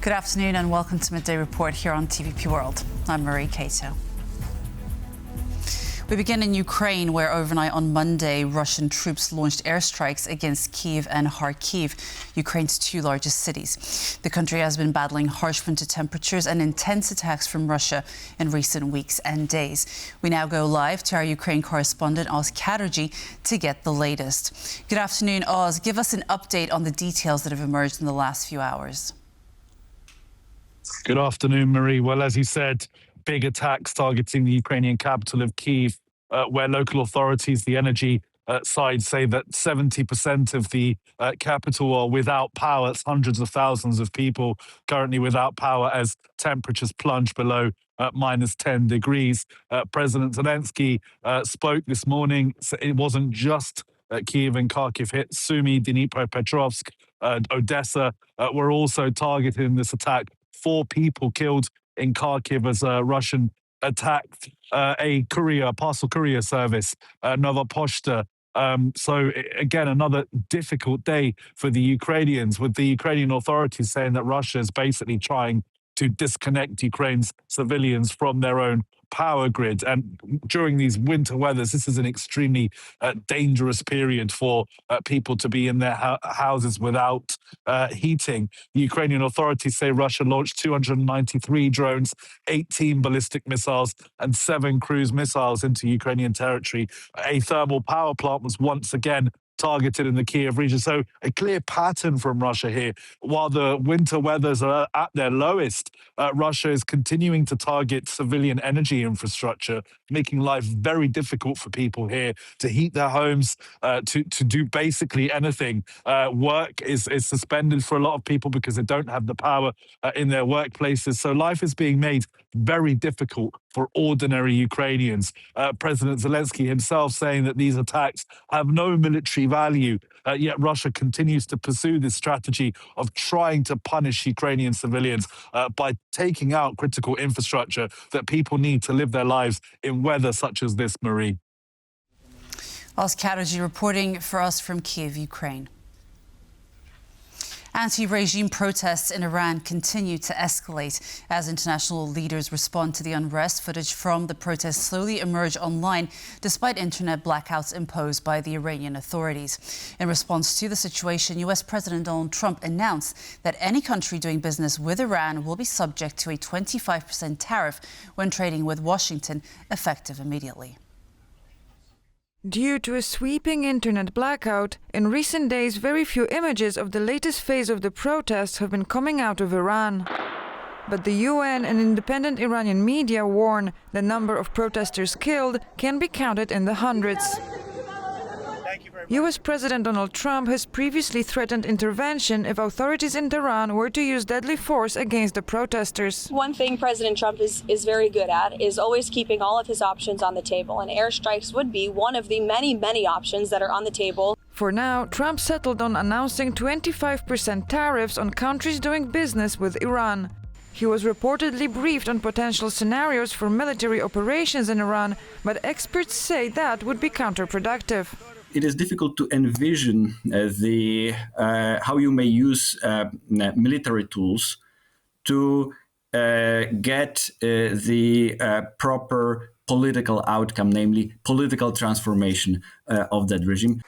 Good afternoon and welcome to Midday Report here on TVP World. I'm Marie Cato. We begin in Ukraine, where overnight on Monday, Russian troops launched airstrikes against Kyiv and Kharkiv, Ukraine's two largest cities. The country has been battling harsh winter temperatures and intense attacks from Russia in recent weeks and days. We now go live to our Ukraine correspondent, Oz Chatterjee, to get the latest. Good afternoon, Oz. Give us an update on the details that have emerged in the last few hours. Good afternoon, Marie. Well, as you said, big attacks targeting the Ukrainian capital of Kyiv, where local authorities, the energy side, say that 70% of the capital are without power. It's hundreds of thousands of people currently without power as temperatures plunge below minus 10 degrees. President Zelensky spoke this morning. So it wasn't just Kyiv and Kharkiv hit. Sumy, Dnipropetrovsk, Odessa were also targeted in this attack. 4 people killed in Kharkiv as Russian attacked a parcel courier service, Nova Pochta. So again, another difficult day for the Ukrainians, with the Ukrainian authorities saying that Russia is basically trying to disconnect Ukraine's civilians from their own power grid. And during these winter weathers, this is an extremely dangerous period for people to be in their houses without heating. The Ukrainian authorities say Russia launched 293 drones, 18 ballistic missiles and 7 cruise missiles into Ukrainian territory. A thermal power plant was once again targeted in the Kyiv region. So a clear pattern from Russia here. While the winter weathers are at their lowest, Russia is continuing to target civilian energy infrastructure, making life very difficult for people here to heat their homes, to do basically anything. Work is suspended for a lot of people because they don't have the power in their workplaces. So life is being made very difficult for ordinary Ukrainians. President Zelensky himself saying that these attacks have no military value, yet Russia continues to pursue this strategy of trying to punish Ukrainian civilians by taking out critical infrastructure that people need to live their lives in weather such as this, Marie. Oz Chatterjee reporting for us from Kyiv, Ukraine. Anti-regime protests in Iran continue to escalate as international leaders respond to the unrest. Footage from the protests slowly emerge online despite internet blackouts imposed by the Iranian authorities. In response to the situation, US President Donald Trump announced that any country doing business with Iran will be subject to a 25% tariff when trading with Washington, effective immediately. Due to a sweeping internet blackout, in recent days very few images of the latest phase of the protests have been coming out of Iran. But the UN and independent Iranian media warn the number of protesters killed can be counted in the hundreds. US President Donald Trump has previously threatened intervention if authorities in Tehran were to use deadly force against the protesters. One thing President Trump is very good at is always keeping all of his options on the table, and airstrikes would be one of the many options that are on the table. For now, Trump settled on announcing 25% tariffs on countries doing business with Iran. He was reportedly briefed on potential scenarios for military operations in Iran, but experts say that would be counterproductive. It is difficult to envision how you may use military tools to get the proper political outcome, namely political transformation of that regime.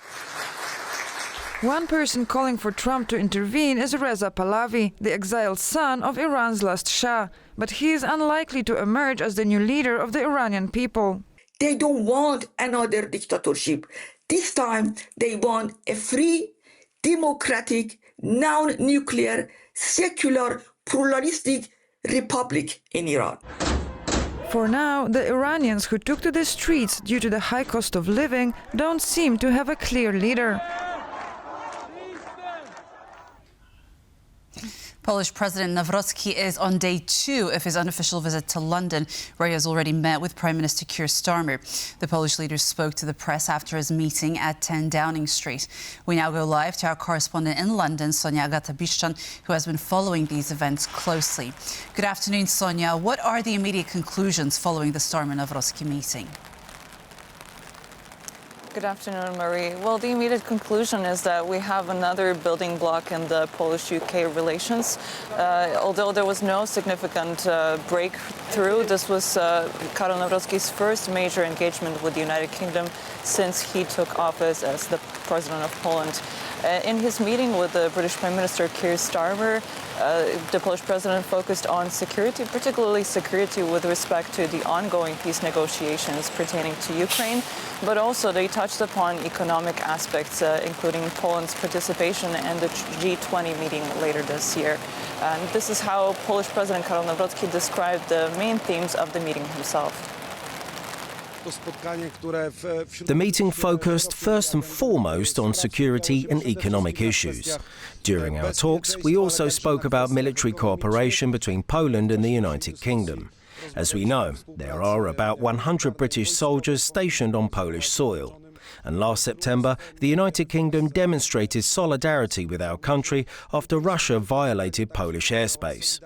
One person calling for Trump to intervene is Reza Pahlavi, the exiled son of Iran's last Shah, but he is unlikely to emerge as the new leader of the Iranian people. They don't want another dictatorship. This time, they want a free, democratic, non-nuclear, secular, pluralistic republic in Iran. For now, the Iranians who took to the streets due to the high cost of living don't seem to have a clear leader. Polish President Nawrocki is on day 2 of his unofficial visit to London, where he has already met with Prime Minister Keir Starmer. The Polish leader spoke to the press after his meeting at 10 Downing Street. We now go live to our correspondent in London, Sonia Agata-Biszczan, who has been following these events closely. Good afternoon, Sonia. What are the immediate conclusions following the Starmer-Nawrocki meeting? Good afternoon, Marie. Well, the immediate conclusion is that we have another building block in the Polish-UK relations. Although there was no significant breakthrough, this was Karol Nawrocki's first major engagement with the United Kingdom since he took office as the President of Poland. In his meeting with the British Prime Minister Keir Starmer, the Polish president focused on security, particularly security with respect to the ongoing peace negotiations pertaining to Ukraine, but also they touched upon economic aspects, including Poland's participation in the G20 meeting later this year. And this is how Polish President Karol Nawrocki described the main themes of the meeting himself. The meeting focused first and foremost on security and economic issues. During our talks, we also spoke about military cooperation between Poland and the United Kingdom. As we know, there are about 100 British soldiers stationed on Polish soil. And last September, the United Kingdom demonstrated solidarity with our country after Russia violated Polish airspace.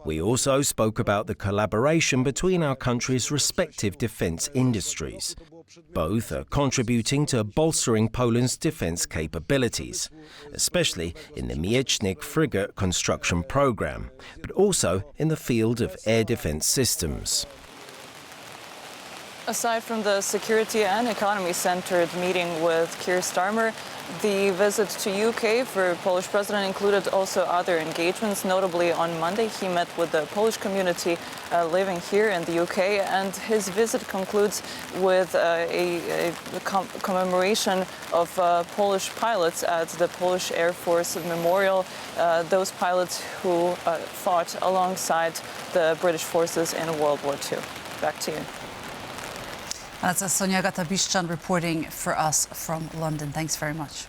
We also spoke about the collaboration between our countries' respective defence industries. Both are contributing to bolstering Poland's defence capabilities, especially in the Miecznik frigate construction programme, but also in the field of air defence systems. Aside from the security and economy-centered meeting with Keir Starmer, the visit to UK for Polish president included also other engagements. Notably, on Monday, he met with the Polish community living here in the UK, and his visit concludes with a commemoration of Polish pilots at the Polish Air Force Memorial, those pilots who fought alongside the British forces in World War II. Back to you. That's Sonia Gata-Biszczan reporting for us from London. Thanks very much.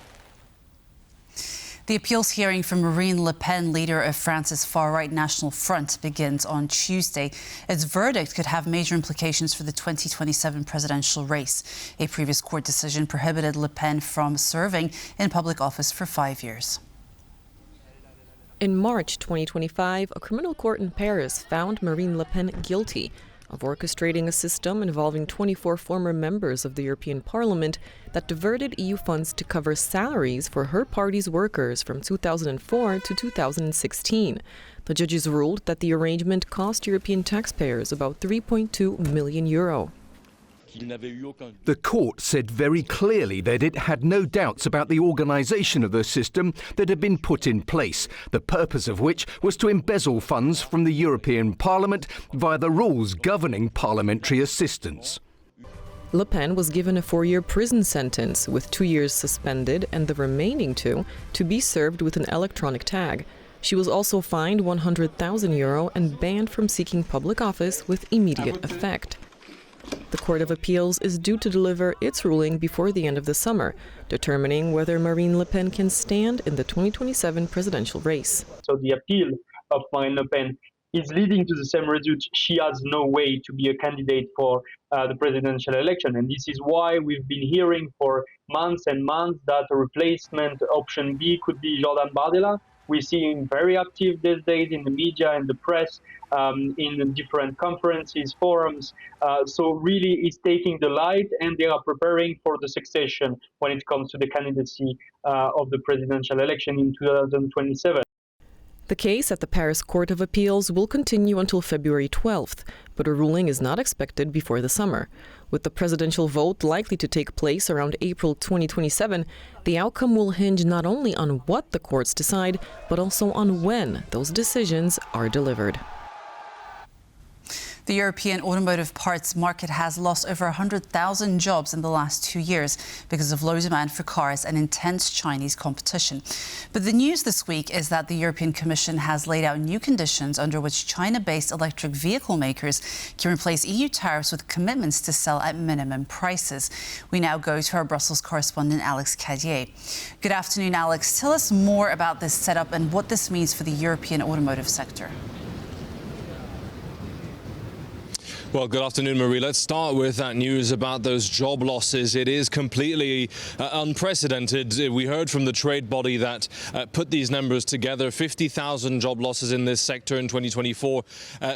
The appeals hearing for Marine Le Pen, leader of France's far-right National Front, begins on Tuesday. Its verdict could have major implications for the 2027 presidential race. A previous court decision prohibited Le Pen from serving in public office for 5 years. In March 2025, a criminal court in Paris found Marine Le Pen guilty of orchestrating a system involving 24 former members of the European Parliament that diverted EU funds to cover salaries for her party's workers from 2004 to 2016. The judges ruled that the arrangement cost European taxpayers about €3.2 million. The court said very clearly that it had no doubts about the organisation of the system that had been put in place, the purpose of which was to embezzle funds from the European Parliament via the rules governing parliamentary assistance. Le Pen was given a 4-year prison sentence, with 2 years suspended and the remaining 2 to be served with an electronic tag. She was also fined €100,000 and banned from seeking public office with immediate effect. The Court of Appeals is due to deliver its ruling before the end of the summer, determining whether Marine Le Pen can stand in the 2027 presidential race. So the appeal of Marine Le Pen is leading to the same result. She has no way to be a candidate for the presidential election. And this is why we've been hearing for months and months that a replacement option B could be Jordan Bardella. We're seeing very active these days in the media and the press, in different conferences, forums. So really it's taking the light, and they are preparing for the succession when it comes to the candidacy of the presidential election in 2027. The case at the Paris Court of Appeals will continue until February 12th, but a ruling is not expected before the summer. With the presidential vote likely to take place around April 2027, the outcome will hinge not only on what the courts decide, but also on when those decisions are delivered. The European automotive parts market has lost over 100,000 jobs in the last 2 years because of low demand for cars and intense Chinese competition. But the news this week is that the European Commission has laid out new conditions under which China-based electric vehicle makers can replace EU tariffs with commitments to sell at minimum prices. We now go to our Brussels correspondent, Alex Cadier. Good afternoon, Alex. Tell us more about this setup and what this means for the European automotive sector. Well, good afternoon, Marie. Let's start with that news about those job losses. It is completely unprecedented. We heard from the trade body that put these numbers together, 50,000 job losses in this sector in 2024,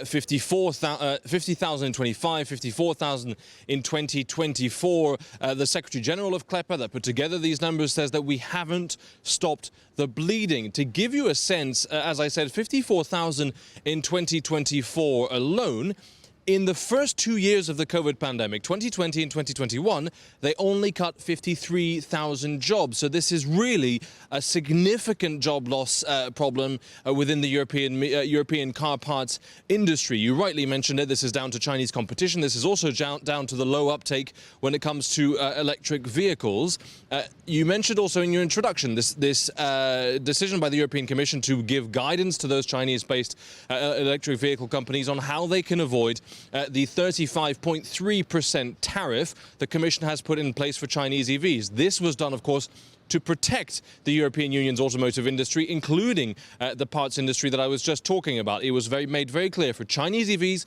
50,000 in 25, 54,000 in 2024. The Secretary General of KLEPA that put together these numbers says that we haven't stopped the bleeding. To give you a sense, as I said, 54,000 in 2024 alone. In the first 2 years of the COVID pandemic, 2020 and 2021, they only cut 53,000 jobs. So this is really a significant job loss problem within the European car parts industry. You rightly mentioned it. This is down to Chinese competition. This is also down to the low uptake when it comes to electric vehicles. You mentioned also in your introduction this decision by the European Commission to give guidance to those Chinese-based electric vehicle companies on how they can avoid the 35.3% tariff the Commission has put in place for Chinese EVs. This was done, of course, to protect the European Union's automotive industry, including the parts industry that I was just talking about. It was made very clear for Chinese EVs,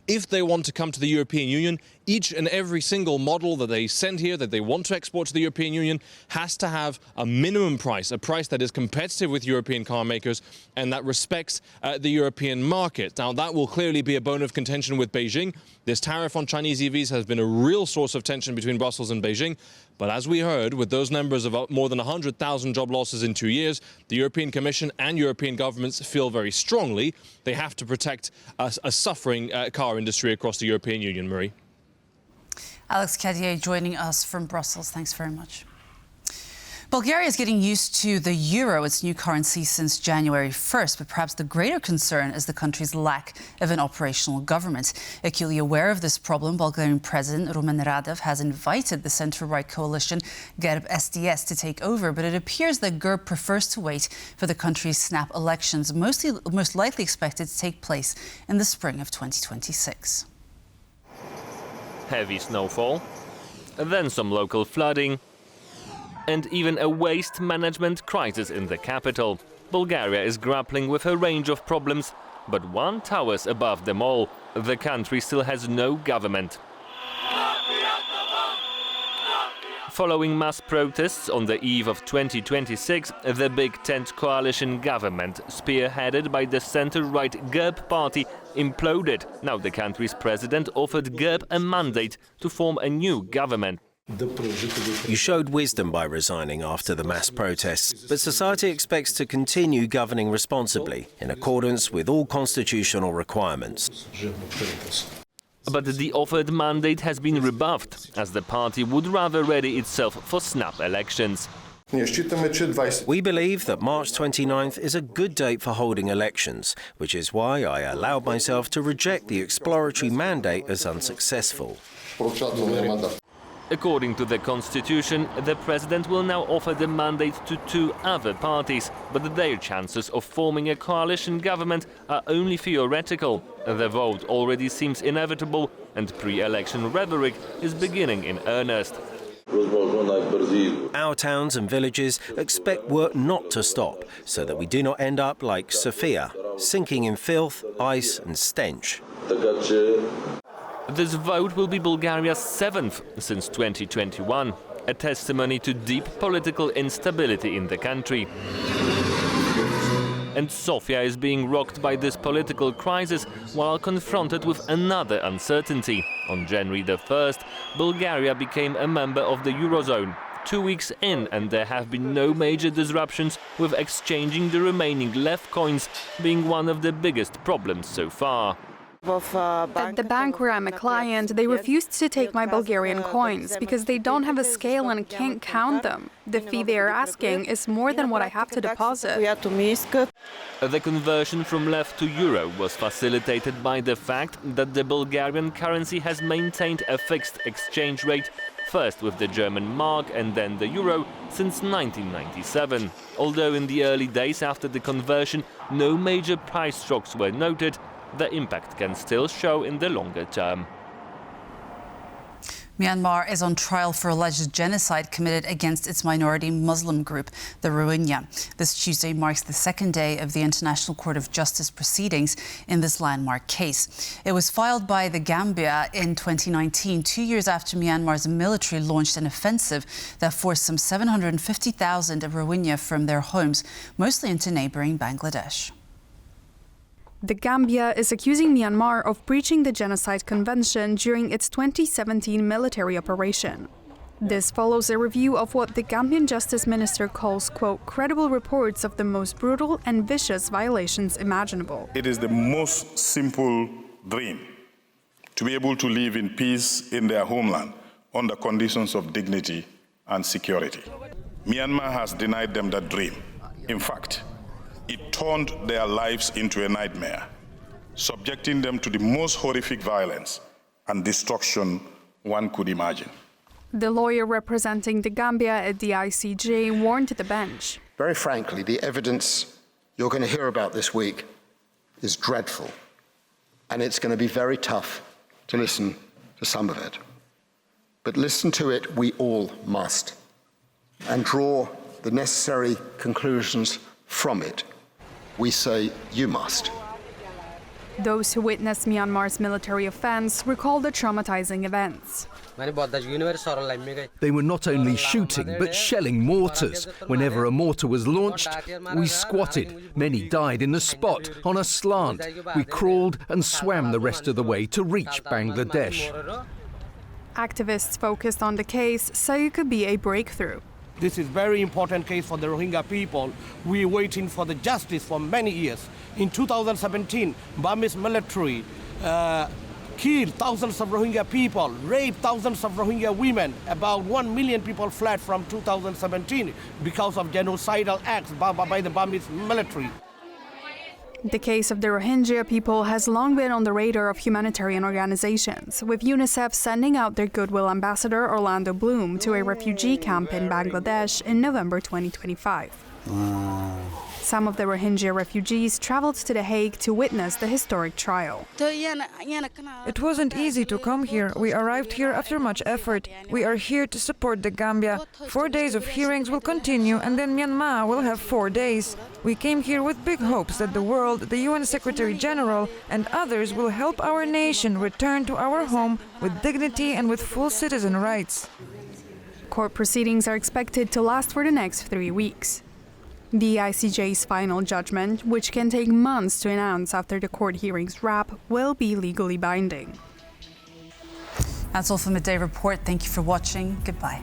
if they want to come to the European Union, each and every single model that they send here, that they want to export to the European Union, has to have a minimum price, a price that is competitive with European car makers and that respects the European market. Now, that will clearly be a bone of contention with Beijing. This tariff on Chinese EVs has been a real source of tension between Brussels and Beijing. But as we heard, with those numbers of more than 100,000 job losses in 2 years, the European Commission and European governments feel very strongly they have to protect a suffering car industry across the European Union, Marie. Alex Cadier joining us from Brussels. Thanks very much. Bulgaria is getting used to the euro, its new currency, since January 1st, but perhaps the greater concern is the country's lack of an operational government. Acutely aware of this problem, Bulgarian President Rumen Radev has invited the centre-right coalition GERB SDS to take over, but it appears that GERB prefers to wait for the country's snap elections, most likely expected to take place in the spring of 2026. Heavy snowfall, then some local flooding, and even a waste management crisis in the capital. Bulgaria is grappling with a range of problems, but one towers above them all. The country still has no government. Following mass protests on the eve of 2026, the Big Tent coalition government, spearheaded by the centre-right GERB party, imploded. Now the country's president offered GERB a mandate to form a new government. You showed wisdom by resigning after the mass protests, but society expects to continue governing responsibly, in accordance with all constitutional requirements. But the offered mandate has been rebuffed, as the party would rather ready itself for snap elections. We believe that March 29th is a good date for holding elections, which is why I allowed myself to reject the exploratory mandate as unsuccessful. According to the constitution, the president will now offer the mandate to two other parties, but their chances of forming a coalition government are only theoretical. The vote already seems inevitable, and pre-election rhetoric is beginning in earnest. Our towns and villages expect work not to stop, so that we do not end up like Sofia, sinking in filth, ice and stench. This vote will be Bulgaria's seventh since 2021, a testimony to deep political instability in the country. And Sofia is being rocked by this political crisis while confronted with another uncertainty. On January the 1st, Bulgaria became a member of the Eurozone. 2 weeks in, and there have been no major disruptions, with exchanging the remaining left coins being one of the biggest problems so far. At the bank where I'm a client, they refused to take my Bulgarian coins because they don't have a scale and can't count them. The fee they are asking is more than what I have to deposit. The conversion from left to euro was facilitated by the fact that the Bulgarian currency has maintained a fixed exchange rate, first with the German mark and then the euro, since 1997. Although in the early days after the conversion no major price shocks were noted, the impact can still show in the longer term. Myanmar is on trial for alleged genocide committed against its minority Muslim group, the Rohingya. This Tuesday marks the second day of the International Court of Justice proceedings in this landmark case. It was filed by the Gambia in 2019, 2 years after Myanmar's military launched an offensive that forced some 750,000 Rohingya from their homes, mostly into neighboring Bangladesh. The Gambia is accusing Myanmar of breaching the Genocide Convention during its 2017 military operation. This follows a review of what the Gambian Justice Minister calls, quote, credible reports of the most brutal and vicious violations imaginable. It is the most simple dream to be able to live in peace in their homeland under conditions of dignity and security. Myanmar has denied them that dream. In fact, it turned their lives into a nightmare, subjecting them to the most horrific violence and destruction one could imagine. The lawyer representing the Gambia at the ICJ warned the bench. Very frankly, the evidence you're going to hear about this week is dreadful, and it's going to be very tough to listen to some of it. But listen to it we all must, and draw the necessary conclusions from it. We say you must. Those who witnessed Myanmar's military offense recall the traumatizing events. They were not only shooting, but shelling mortars. Whenever a mortar was launched, we squatted. Many died in the spot, on a slant. We crawled and swam the rest of the way to reach Bangladesh. Activists focused on the case say it could be a breakthrough. This is a very important case for the Rohingya people. We're waiting for the justice for many years. In 2017, Burmese military killed thousands of Rohingya people, raped thousands of Rohingya women. About 1 million people fled from 2017 because of genocidal acts by the Burmese military. The case of the Rohingya people has long been on the radar of humanitarian organizations, with UNICEF sending out their Goodwill Ambassador Orlando Bloom to a refugee camp in Bangladesh in November 2025. Some of the Rohingya refugees traveled to The Hague to witness the historic trial. It wasn't easy to come here. We arrived here after much effort. We are here to support the Gambia. 4 days of hearings will continue, and then Myanmar will have 4 days. We came here with big hopes that the world, the UN Secretary General, and others will help our nation return to our home with dignity and with full citizen rights. Court proceedings are expected to last for the next 3 weeks. The ICJ's final judgment, which can take months to announce after the court hearings wrap, will be legally binding. That's all for Midday Report. Thank you for watching. Goodbye.